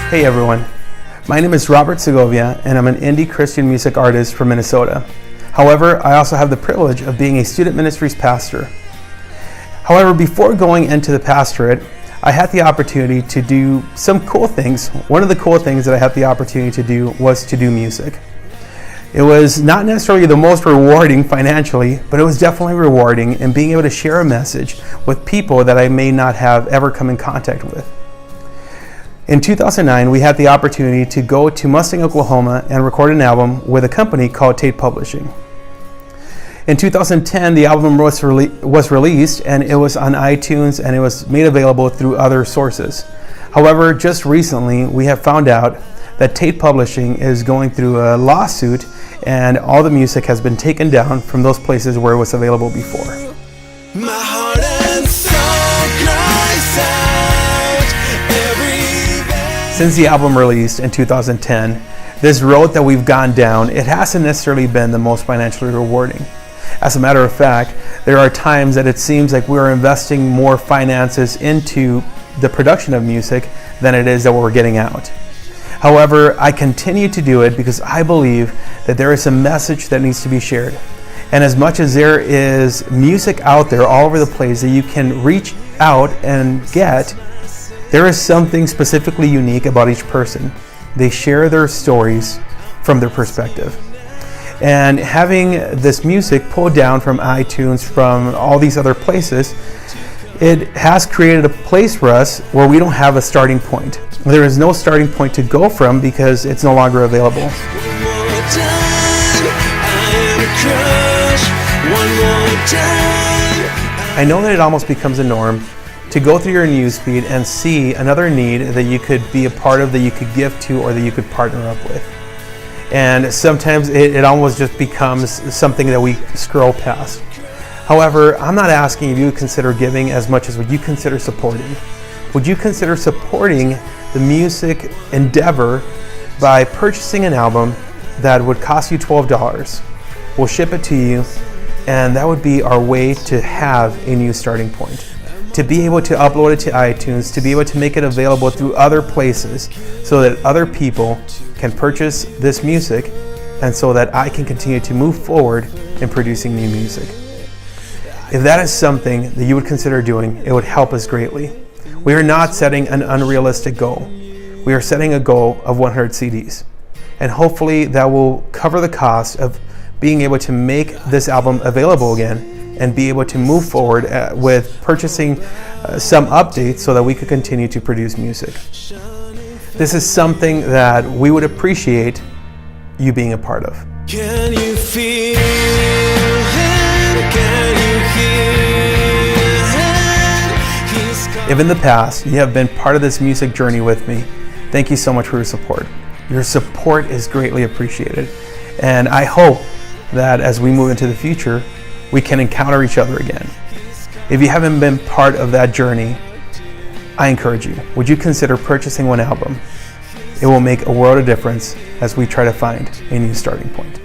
Hey everyone, my name is Robert Segovia and I'm an indie Christian music artist from Minnesota. However, I also have the privilege of being a student ministries pastor. However, before going into the pastorate, I had the opportunity to do some cool things. One of the cool things that I had the opportunity to do was to do music. It was not necessarily the most rewarding financially, but it was definitely rewarding in being able to share a message with people that I may not have ever come in contact with. In 2009, we had the opportunity to go to Mustang, Oklahoma and record an album with a company called Tate Publishing. In 2010, the album was released and it was on iTunes and it was made available through other sources. However, just recently, we have found out that Tate Publishing is going through a lawsuit and all the music has been taken down from those places where it was available before. My heart and soul cries out every day. Since the album released in 2010, this road that we've gone down, it hasn't necessarily been the most financially rewarding. As a matter of fact, there are times that it seems like we're investing more finances into the production of music than it is that we're getting out. However, I continue to do it because I believe that there is a message that needs to be shared. And as much as there is music out there all over the place that you can reach out and get, there is something specifically unique about each person. They share their stories from their perspective. And having this music pulled down from iTunes, from all these other places, it has created a place for us where we don't have a starting point. There is no starting point to go from because it's no longer available. One more time, I am crushed. One more time. I know that it almost becomes a norm to go through your newsfeed and see another need that you could be a part of, that you could give to, or that you could partner up with. And sometimes it almost just becomes something that we scroll past. However, I'm not asking you to consider giving as much as would you consider supporting. Would you consider supporting the music endeavor by purchasing an album that would cost you $12? We'll ship it to you, and that would be our way to have a new starting point. To be able to upload it to iTunes, to be able to make it available through other places so that other people can purchase this music and so that I can continue to move forward in producing new music. If that is something that you would consider doing, it would help us greatly. We are not setting an unrealistic goal. We are setting a goal of 100 CDs. And hopefully that will cover the cost of being able to make this album available again and be able to move forward with purchasing some updates so that we could continue to produce music. This is something that we would appreciate you being a part of. Can you feel it? Can you hear it? He's coming. If in the past you have been part of this music journey with me, thank you so much for your support. Your support is greatly appreciated. And I hope that as we move into the future, we can encounter each other again. If you haven't been part of that journey, I encourage you, would you consider purchasing one album? It will make a world of difference as we try to find a new starting point.